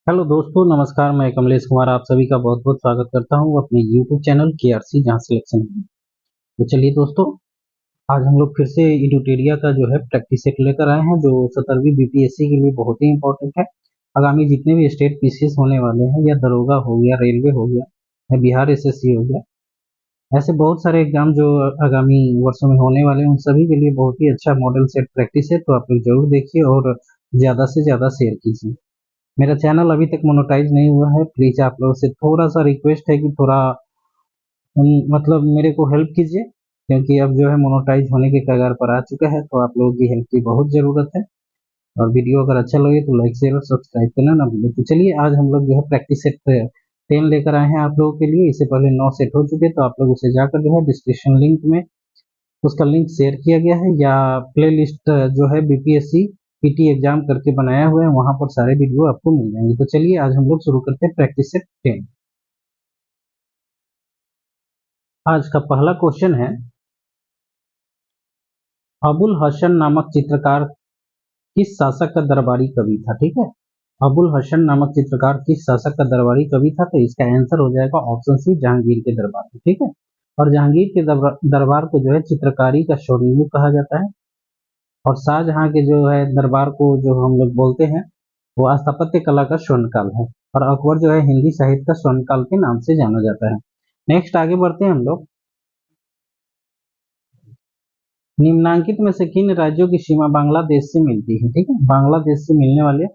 Hello दोस्तों, नमस्कार। मैं कमलेश कुमार आप सभी का बहुत बहुत स्वागत करता हूँ अपने यूट्यूब चैनल KRC जहाँ सिलेक्शन है। तो चलिए दोस्तों, आज हम लोग फिर से इडुटेरिया का जो है प्रैक्टिस सेट लेकर आए हैं, जो 17वीं BPSC के लिए बहुत ही इंपॉर्टेंट है। आगामी जितने भी स्टेट पीसीएस होने वाले हैं, या दरोगा हो गया, रेलवे हो गया, या बिहार SSC हो गया, ऐसे बहुत सारे एग्जाम जो आगामी वर्षों में होने वाले हैं, उन सभी के लिए बहुत ही अच्छा मॉडल सेट प्रैक्टिस है। तो आप लोग जरूर देखिए और ज़्यादा से ज़्यादा शेयर कीजिए। मेरा चैनल अभी तक मोनेटाइज नहीं हुआ है, प्लीज आप लोगों से थोड़ा सा रिक्वेस्ट है कि थोड़ा मतलब मेरे को हेल्प कीजिए, क्योंकि अब जो है मोनेटाइज होने के कगार पर आ चुका है। तो आप लोगों की हेल्प की बहुत ज़रूरत है। और वीडियो अगर अच्छा लगे तो लाइक शेयर और सब्सक्राइब करना ना भूलें। तो चलिए, आज हम लोग जो है प्रैक्टिस सेट 10 लेकर आए हैं आप लोगों के लिए। इससे पहले 9 सेट हो चुके, तो आप लोग उसे जाकर जो है डिस्क्रिप्शन लिंक में उसका लिंक शेयर किया गया है, या प्ले लिस्ट जो है BPSC PT एग्जाम करके बनाया हुआ है, वहां पर सारे वीडियो आपको मिल जाएंगे। तो चलिए, आज हम लोग शुरू करते हैं प्रैक्टिस सेट 10। आज का पहला क्वेश्चन है, अबुल हसन नामक चित्रकार किस शासक का दरबारी कवि था? ठीक है, अबुल हसन नामक चित्रकार किस शासक का दरबारी कवि था? तो इसका आंसर हो जाएगा ऑप्शन सी, जहांगीर के दरबार में। ठीक है, और जहांगीर के दरबार को जो है चित्रकारी का स्वर्णयुग कहा जाता है। और शाहजहां के जो है दरबार को जो हम लोग बोलते हैं, वो स्थापत्य कला का स्वर्णकाल है। और अकबर जो है हिंदी साहित्य का स्वर्णकाल के नाम से जाना जाता है। नेक्स्ट आगे बढ़ते हैं हम लोग। निम्नांकित में से किन राज्यों की सीमा बांग्लादेश से मिलती है? ठीक है, बांग्लादेश से मिलने वाले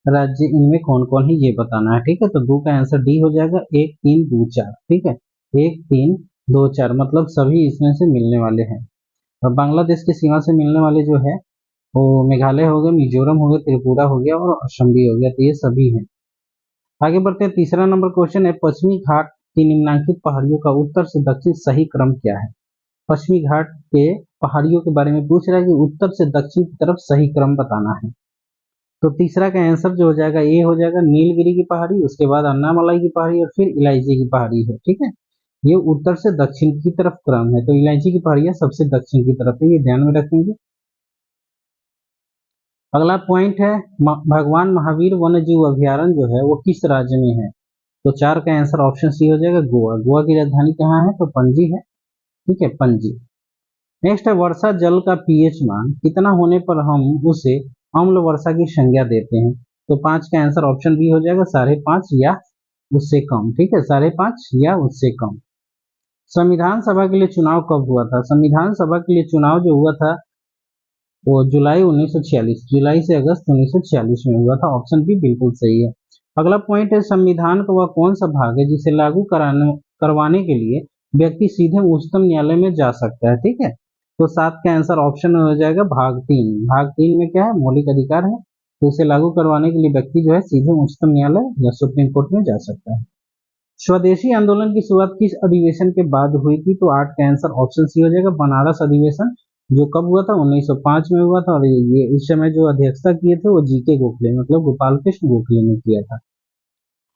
राज्य इनमें कौन कौन है, ये बताना है। ठीक है, तो दो का आंसर डी हो जाएगा, 1 3 2 4। ठीक है, 1 3 2 4 मतलब सभी इसमें से मिलने वाले हैं। और बांग्लादेश की सीमा से मिलने वाले जो है वो मेघालय हो गया, मिजोरम हो गया, त्रिपुरा हो गया और असम भी हो गया। तो ये सभी हैं। आगे बढ़ते हैं, तीसरा नंबर क्वेश्चन है, पश्चिमी घाट की निम्नांकित पहाड़ियों का उत्तर से दक्षिण सही क्रम क्या है? पश्चिमी घाट के पहाड़ियों के बारे में पूछ रहा है कि उत्तर से दक्षिण की तरफ सही क्रम बताना है। तो तीसरा का आंसर जो हो जाएगा, ये हो जाएगा नीलगिरी की पहाड़ी, उसके बाद अन्नामलाई की पहाड़ी और फिर इलायची की पहाड़ी है। ठीक है, ये उत्तर से दक्षिण की तरफ क्रम है, तो इलायची की पहाड़ियां सबसे दक्षिण की तरफ है, ये ध्यान में रखेंगे। अगला पॉइंट है, भगवान महावीर वन्य जीव अभ्यारण्य जो है वो किस राज्य में है? तो 4 का आंसर ऑप्शन सी हो जाएगा, गोवा। गोवा की राजधानी कहाँ है? तो पणजी है। ठीक है, पणजी। नेक्स्ट है, वर्षा जल का pH मान कितना होने पर हम उसे अम्ल वर्षा की संज्ञा देते हैं? तो 5 का आंसर ऑप्शन बी हो जाएगा, 5.5 या उससे कम। ठीक है, 5.5 या उससे कम। संविधान सभा के लिए चुनाव कब हुआ था? संविधान सभा के लिए चुनाव जो हुआ था वो जुलाई 1946, जुलाई से अगस्त 1946 में हुआ था। ऑप्शन बी बिल्कुल सही है। अगला पॉइंट है, संविधान का वह कौन सा भाग है जिसे लागू करवाने के लिए व्यक्ति सीधे उच्चतम न्यायालय में जा सकता है? ठीक है, तो 7 का आंसर ऑप्शन हो जाएगा भाग 3। भाग 3 में क्या है? मौलिक अधिकार है। तो उसे लागू करवाने के लिए व्यक्ति जो है सीधे उच्चतम न्यायालय या सुप्रीम कोर्ट में जा सकता है। स्वदेशी आंदोलन की शुरुआत किस अधिवेशन के बाद हुई थी? तो 8 का आंसर ऑप्शन सी हो जाएगा, बनारस अधिवेशन। जो कब हुआ था? 1905 में हुआ था। और ये इस समय जो अध्यक्षता किए थे वो GK गोखले, मतलब गोपाल कृष्ण गोखले ने किया था।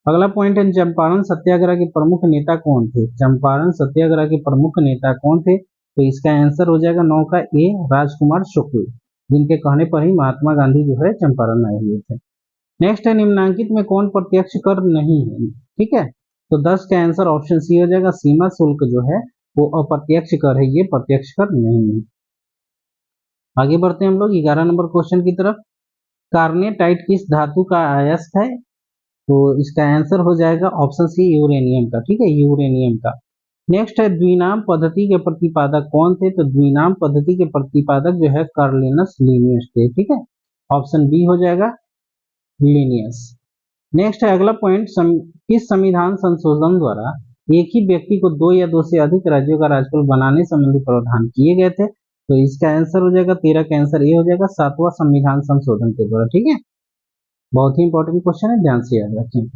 अगला पॉइंट है, चंपारण सत्याग्रह के प्रमुख नेता कौन थे? चंपारण सत्याग्रह के प्रमुख नेता कौन थे? तो इसका आंसर हो जाएगा 9 का ए, राजकुमार शुक्ल, जिनके कहने पर ही महात्मा गांधी जो है चंपारण आए हुए थे। नेक्स्ट है, निम्नांकित में कौन प्रत्यक्ष कर नहीं है? ठीक है, तो 10 का आंसर ऑप्शन सी हो जाएगा, सीमा शुल्क जो है वो अप्रत्यक्ष कर है, ये प्रत्यक्ष कर नहीं है। आगे बढ़ते हैं हम लोग 11 नंबर क्वेश्चन की तरफ। कार्नेटाइट किस धातु का अयस्क है? तो इसका आंसर हो जाएगा ऑप्शन सी, यूरेनियम का। ठीक है, यूरेनियम का। नेक्स्ट है, द्विनाम पद्धति के प्रतिपादक कौन थे? तो द्विनाम पद्धति के प्रतिपादक जो है कार्लिनस लीनियस थे। ठीक है, ऑप्शन बी हो जाएगा, लीनियस। नेक्स्ट है अगला पॉइंट, किस संविधान संशोधन द्वारा एक ही व्यक्ति को 2 या 2 से अधिक राज्यों का राज्यपाल बनाने संबंधी प्रावधान किए गए थे? तो इसका आंसर हो जाएगा, 13 का आंसर ये हो जाएगा, 7वां संविधान संशोधन के द्वारा। ठीक है, बहुत ही इंपॉर्टेंट क्वेश्चन है, ध्यान से याद रखें।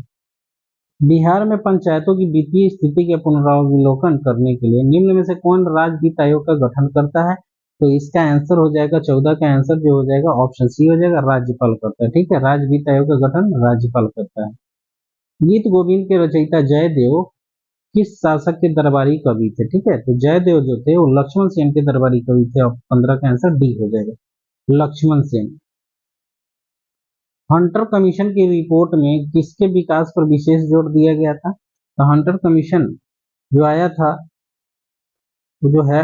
बिहार में पंचायतों की वित्तीय स्थिति के पुनरावलोकन करने के लिए निम्न में से कौन राज्य वित्त आयोग का गठन करता है? तो इसका आंसर हो जाएगा, 14 का आंसर जो हो जाएगा ऑप्शन सी हो जाएगा, राज्यपाल करता है। ठीक है, राज्य वित्त आयोग का गठन राज्यपाल करता है। गीत गोविंद के रचयिता जयदेव किस शासक के दरबारी कवि थे? ठीक है, तो जयदेव जो थे वो लक्ष्मण सेन के दरबारी कवि थे। और 15 का आंसर डी हो जाएगा, लक्ष्मण सेन। हंटर कमीशन की रिपोर्ट में किसके विकास पर विशेष जोर दिया गया था? तो हंटर कमीशन जो आया था वो जो है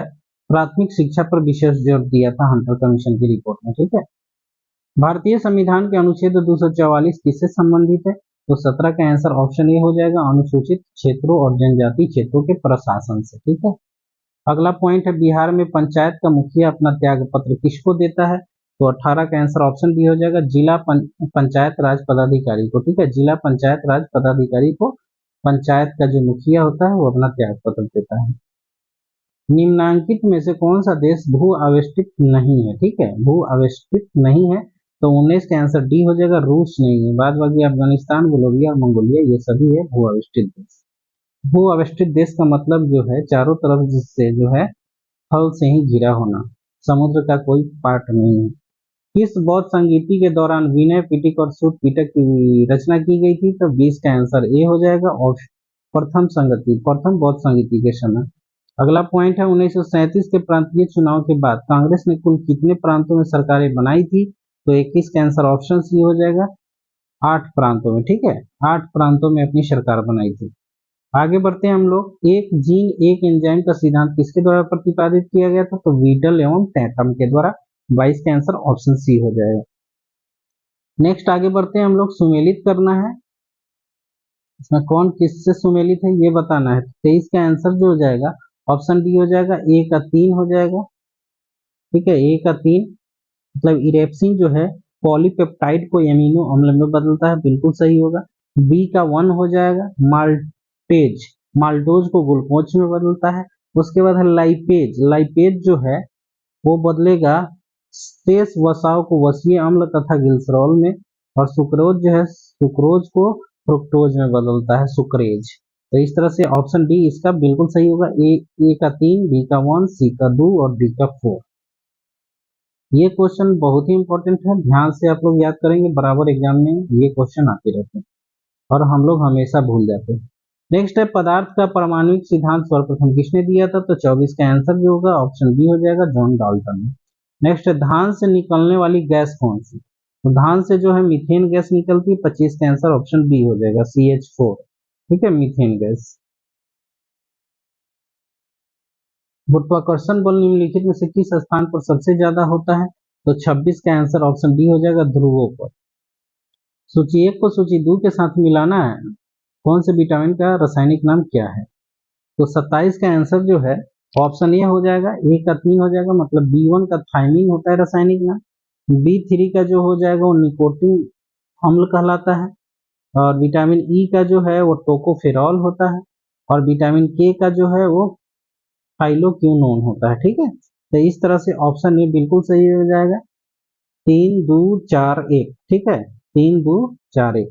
प्राथमिक शिक्षा पर विशेष जोर दिया था हंटर कमीशन की रिपोर्ट में, ठीक है। भारतीय संविधान के अनुच्छेद 244 किससे संबंधित है? तो 17 का आंसर ऑप्शन ए हो जाएगा, अनुसूचित क्षेत्रों और जनजातीय क्षेत्रों के प्रशासन से, ठीक है। अगला पॉइंट है, बिहार में पंचायत का मुखिया अपना त्याग पत्र किसको देता है? तो 18 का आंसर ऑप्शन बी हो जाएगा, जिला पंचायत राज पदाधिकारी को, ठीक है। जिला पंचायत राज पदाधिकारी को पंचायत का जो मुखिया होता है वो अपना त्याग पत्र देता है। निम्नांकित में से कौन सा देश भू आवेष्टित नहीं है? ठीक है, भू आवेष्टित नहीं है, तो 19 का आंसर डी हो जाएगा, रूस नहीं है। बाद बाकी अफगानिस्तान, बोलोविया और मंगोलिया ये सभी है भू आवेष्टित देश। भू आवेष्टित देश का मतलब जो है चारों तरफ जिससे जो है थल से ही घिरा होना, समुद्र का कोई पार्ट नहीं है। किस बौद्ध संगीति के दौरान विनय पिटक और सूत पिटक की रचना की गई थी? तो 20 का आंसर ए हो जाएगा, और प्रथम बौद्ध संगीति के समय। अगला पॉइंट है, 1937 के प्रांतीय चुनाव के बाद कांग्रेस ने कुल कितने प्रांतों में सरकारें बनाई थी? तो 21 का आंसर ऑप्शन सी हो जाएगा, 8 प्रांतों में, ठीक है। 8 प्रांतों में अपनी सरकार बनाई थी। आगे बढ़ते हैं हम लोग, एक जीन एक एंजाइम का सिद्धांत किसके द्वारा प्रतिपादित किया गया था? तो वीटल एवं टैटम के द्वारा। 22 का आंसर ऑप्शन सी हो जाएगा। नेक्स्ट आगे बढ़ते हैं हम लोग, सुमेलित करना है, इसमें कौन किससे सुमेलित है ये बताना है। 23 का आंसर जो हो जाएगा ऑप्शन डी हो जाएगा, ए का 3 हो जाएगा, ठीक है। ए का 3 मतलब इरेप्सिन जो है पॉलीपेप्टाइड को एमिनो अम्ल में बदलता है, बिल्कुल सही होगा। बी का 1 हो जाएगा, माल्टोज को ग्लूकोज में बदलता है। उसके बाद है लाइपेज जो है वो बदलेगा शेष वसाओं को वसीय अम्ल तथा ग्लिसरॉल में। और सुक्रोज जो है सुक्रोज को फ्रुक्टोज में बदलता है, सुक्रेज। तो इस तरह से ऑप्शन डी इसका बिल्कुल सही होगा, ए का 3, बी का 1, सी का 2 और डी का 4। ये क्वेश्चन बहुत ही इंपॉर्टेंट है, ध्यान से आप लोग याद करेंगे, बराबर एग्जाम में ये क्वेश्चन आते रहते हैं और हम लोग हमेशा भूल जाते हैं। नेक्स्ट है, पदार्थ का परमाणुिक सिद्धांत सर्वप्रथम किसने दिया था? तो 24 का आंसर जो होगा ऑप्शन बी हो जाएगा, जॉन डाल्टन। नेक्स्ट है, धान से निकलने वाली गैस कौन सी? तो धान से जो है मीथेन गैस निकलती है। 25 का आंसर ऑप्शन बी हो जाएगा, CH4, ठीक है, मीथेन गैस। गुरुत्वाकर्षण बल निम्नलिखित में से किस स्थान पर सबसे ज्यादा होता है? तो 26 का आंसर ऑप्शन डी हो जाएगा, ध्रुवों पर। सूची 1 को सूची 2 के साथ मिलाना है, कौन से विटामिन का रासायनिक नाम क्या है? तो 27 का आंसर जो है ऑप्शन ए हो जाएगा, ए का 3 हो जाएगा, मतलब B1 का थायमिन होता है रासायनिक नाम। B3 का जो हो जाएगा वो निकोटिन अम्ल कहलाता है। और विटामिन ई का जो है वो टोकोफेरॉल होता है। और विटामिन के का जो है वो फाइलोक्विनोन होता है, ठीक है। तो इस तरह से ऑप्शन ए बिल्कुल सही हो जाएगा, 3 2 4 1, ठीक है, 3 2 4 1।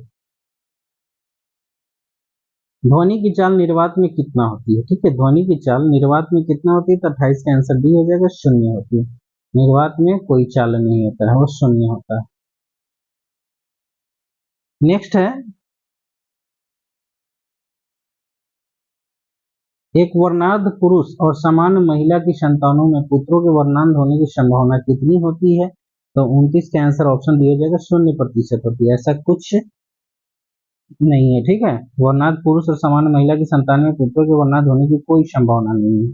ध्वनि की चाल निर्वात में कितना होती है? ठीक है, ध्वनि की चाल निर्वात में कितना होती है? तो 28 का आंसर डी हो जाएगा, 0 होती है। निर्वात में कोई चाल नहीं होता है, वो 0 होता है। नेक्स्ट है, एक वर्णांध पुरुष और सामान्य महिला की संतानों में पुत्रों के वर्णांध होने की संभावना कितनी होती है? तो 29 का आंसर ऑप्शन डी हो जाएगा, 0% होती है। ऐसा कुछ नहीं है, ठीक है। वर्णांध पुरुष और सामान्य महिला की संतान में पुत्रों के वर्णांध होने की कोई संभावना नहीं है।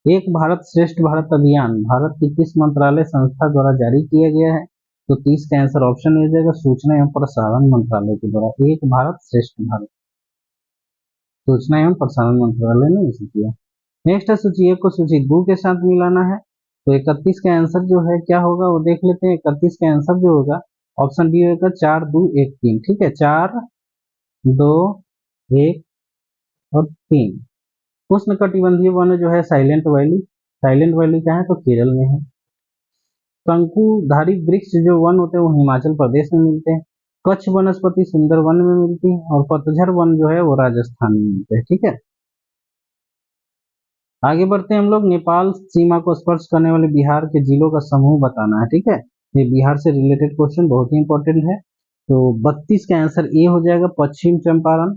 एक भारत श्रेष्ठ भारत अभियान भारत की किस मंत्रालय संस्था द्वारा जारी किया गया है? तो 30 का आंसर ऑप्शन हो जाएगा, सूचना एवं प्रसारण मंत्रालय के द्वारा। एक भारत श्रेष्ठ भारत सूचना एवं प्रसारण मंत्रालय ने इसे किया। नेक्स्ट है, सूची 1 को सूची 2 के साथ मिलाना है। तो 31 का आंसर जो है क्या होगा वो देख लेते हैं। 31 का आंसर जो होगा ऑप्शन डी होगा, 4 2 1 3, ठीक है, 4 2 1 और 3। उष्णकटिबंधीय वन जो है साइलेंट वैली का है तो केरल में है। शंकुधारी वृक्ष जो वन होते हैं वो हिमाचल प्रदेश में मिलते हैं। कच्छ वनस्पति सुंदरवन में मिलती है और पतझड़ वन जो है वो राजस्थान में मिलते हैं, ठीक है। आगे बढ़ते हैं हम लोग, नेपाल सीमा को स्पर्श करने वाले बिहार के जिलों का समूह बताना है, ठीक है। ये बिहार से रिलेटेड क्वेश्चन बहुत ही इंपॉर्टेंट है। तो 32 का आंसर ए हो जाएगा, पश्चिम चंपारण,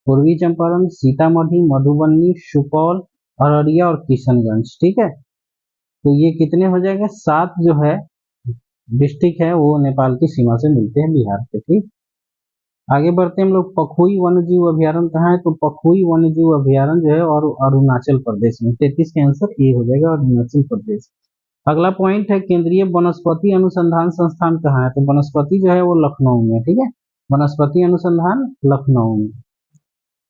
पूर्वी चंपारण, सीतामढ़ी, मधुबनी, सुपौल, अररिया और किशनगंज, ठीक है। तो ये कितने हो जाएगा? 7 जो है डिस्ट्रिक्ट है वो नेपाल की सीमा से मिलते हैं बिहार से। ठीक, आगे बढ़ते हैं हम लोग। पखुई वन्य जीव अभ्यारण्य कहाँ है? तो पखुई वन्य जीव अभ्यारण्य जो है और अरुणाचल प्रदेश में। 33 का आंसर ए हो जाएगा, अरुणाचल प्रदेश। अगला पॉइंट है केंद्रीय वनस्पति अनुसंधान संस्थान कहाँ है? तो वनस्पति जो है वो लखनऊ में। ठीक है, वनस्पति अनुसंधान लखनऊ में।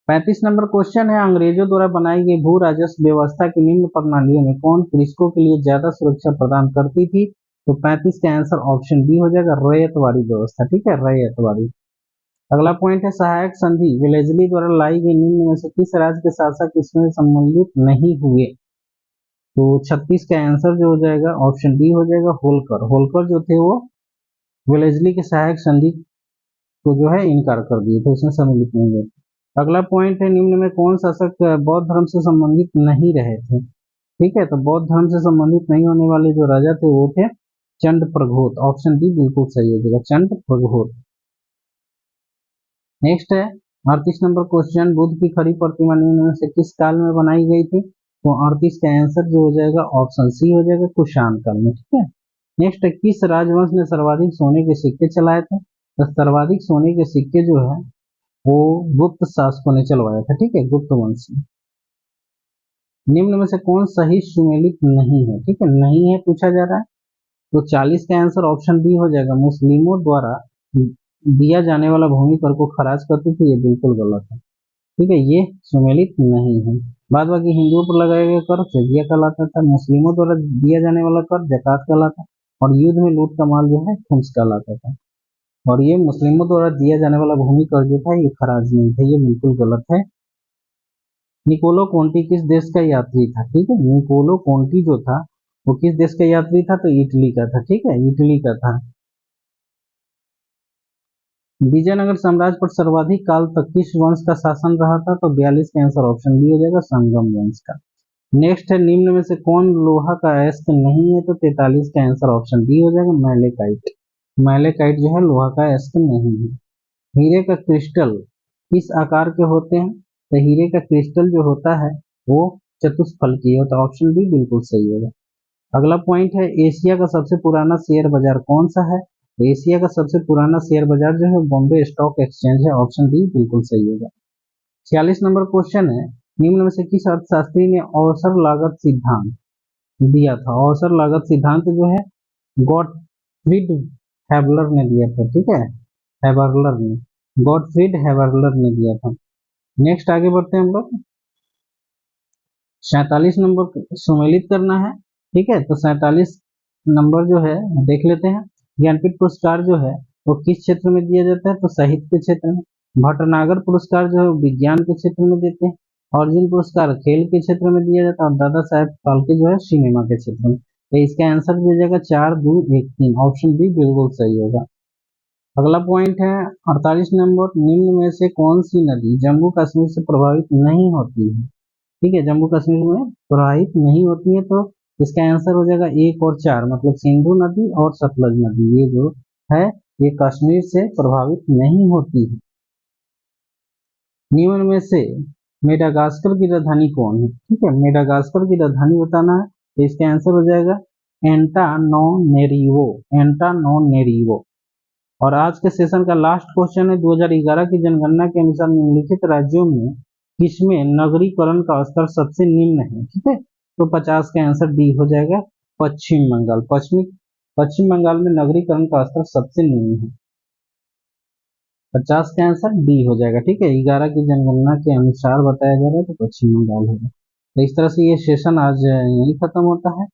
35 नंबर क्वेश्चन है, अंग्रेजों द्वारा बनाई गई भू राजस्व व्यवस्था की निम्न प्रणालियों में कौन कृषकों के लिए ज्यादा सुरक्षा प्रदान करती थी? तो 35 का आंसर ऑप्शन बी हो जाएगा, रैयतवाड़ी व्यवस्था। ठीक है, रैयतवाड़ी। अगला पॉइंट है सहायक संधि वेलेजली द्वारा लाई गई निम्न में से किस राज्य के शासक इसमें सम्मिलित नहीं हुए? तो 36 का आंसर जो हो जाएगा ऑप्शन बी हो जाएगा, होलकर। होलकर जो थे वो वेलेजली के सहायक संधि को जो है इनकार कर दिए थे, उसमें सम्मिलित नहीं हुए। अगला पॉइंट है निम्न में कौन शासक बौद्ध धर्म से संबंधित नहीं रहे थे? ठीक है, तो बौद्ध धर्म से संबंधित नहीं होने वाले जो राजा थे वो थे चंद प्रघोत। ऑप्शन डी बिल्कुल सही हो जाएगा, चंद प्रघोत। नेक्स्ट है 38 नंबर क्वेश्चन, बुद्ध की खड़ी प्रतिमा निम्न में से किस काल में बनाई गई थी? तो 38 का आंसर जो हो जाएगा ऑप्शन सी हो जाएगा, कुषाण काल में। ठीक है, नेक्स्ट है किस राजवंश ने सर्वाधिक सोने के सिक्के चलाए थे? तो सर्वाधिक सोने के सिक्के जो है वो गुप्त शासकों ने चलवाया था। ठीक है, गुप्त वंश ने। निम्न में से कौन सही सुमेलित नहीं है? ठीक है, नहीं है पूछा जा रहा है, तो 40 का आंसर ऑप्शन बी हो जाएगा, मुस्लिमों द्वारा दिया जाने वाला भूमि कर को खराज करते थे, ये बिल्कुल गलत है। ठीक है, ये सुमेलित नहीं है। बाद बाकी हिंदुओं पर लगाया गया कर जजिया कहलाता था, मुस्लिमों द्वारा दिया जाने वाला कर जकात कहलाता, और युद्ध में लूट का माल जो है खुम्स कहलाता था। और ये मुस्लिमों द्वारा दिया जाने वाला भूमि कर जो था ये खराज नहीं था, ये बिल्कुल गलत है। निकोलो कोंटी किस देश का यात्री था? ठीक है, निकोलो कोंटी जो था वो किस देश का यात्री था? तो इटली का था। ठीक है, इटली का था। विजयनगर साम्राज्य पर सर्वाधिक काल तक किस वंश का शासन रहा था? तो 42 का आंसर ऑप्शन बी हो जाएगा, संगम वंश का। नेक्स्ट है निम्न में से कौन लोहा का अयस्क नहीं है? तो 43 का आंसर ऑप्शन बी हो जाएगा, मैलेकाइट। मैलेकाइट जो है लोहा का अयस्क नहीं है। हीरे का क्रिस्टल किस आकार के होते हैं? तो हीरे का क्रिस्टल जो होता है वो चतुष्फलकीय होता है। ऑप्शन बी बिल्कुल सही होगा। अगला पॉइंट है एशिया का सबसे पुराना शेयर बाजार कौन सा है? एशिया का सबसे पुराना शेयर बाजार जो है बॉम्बे स्टॉक एक्सचेंज है। ऑप्शन डी बिल्कुल सही होगा। 46 नंबर क्वेश्चन है, निम्न में से किस अर्थशास्त्री ने अवसर लागत सिद्धांत दिया था? अवसर लागत सिद्धांत जो है गॉटफ्रीड हैबलर ने दिया था। ठीक है, हैबरलर ने, गॉटफ्रीड हैबरलर ने दिया था। नेक्स्ट आगे बढ़ते हैं हम लोग। 47 नंबर सुमेलित करना है। ठीक है, तो 47 नंबर जो है देख लेते हैं। ज्ञानपीठ पुरस्कार जो है वो किस क्षेत्र में दिया जाता है? तो साहित्य के क्षेत्र में। भटनागर पुरस्कार जो है विज्ञान के क्षेत्र में देते हैं। अर्जुन पुरस्कार खेल के क्षेत्र में दिया जाता है, और दादा साहेब फाल्के जो है सिनेमा के क्षेत्र में। तो इसका आंसर दिया जाएगा 4, 2, 1, 3। ऑप्शन बी बिल्कुल सही होगा। अगला पॉइंट है 48 नंबर, निम्न में से कौन सी नदी जम्मू कश्मीर से प्रभावित नहीं होती है? ठीक है, जम्मू कश्मीर में प्रवाहित नहीं होती है, तो इसका आंसर हो जाएगा 1 और 4, मतलब सिंधु नदी और सतलज नदी। ये जो है ये कश्मीर से प्रभावित नहीं होती है। निम्न में से मेडागास्कर की राजधानी कौन है? ठीक है, मेडागास्कर की राजधानी बताना है, तो इसका आंसर हो जाएगा एंटानोनेरिवो। एंटानोनेरिवो। और आज के सेशन का लास्ट क्वेश्चन है, 2011 की जनगणना के अनुसार निम्नलिखित राज्यों में किसमें नगरीकरण का स्तर सबसे निम्न है? ठीक है, तो 50 का आंसर डी हो जाएगा, पश्चिम बंगाल। पश्चिम बंगाल में नगरीकरण का स्तर सबसे निम्न है। 50 का आंसर डी हो जाएगा। ठीक है, 11 की जनगणना के अनुसार बताया जा रहा है, तो पश्चिम बंगाल होगा। तो इस तरह से ये सेशन आज यही खत्म होता है।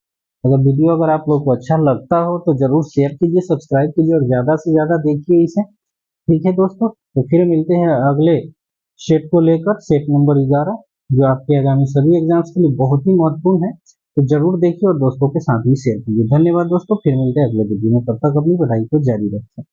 अगर आप लोग को अच्छा लगता हो तो जरूर शेयर कीजिए, सब्सक्राइब कीजिए और ज्यादा से ज्यादा देखिए इसे। ठीक है दोस्तों, तो फिर मिलते हैं अगले सेट को लेकर, सेट नंबर 11, जो आपके आगामी सभी एग्जाम्स के लिए बहुत ही महत्वपूर्ण है। तो जरूर देखिए और दोस्तों के साथ भी शेयर कीजिए। धन्यवाद दोस्तों, फिर मिलते हैं अगले वीडियो में, तब तक अपनी पढ़ाई को जारी रखें।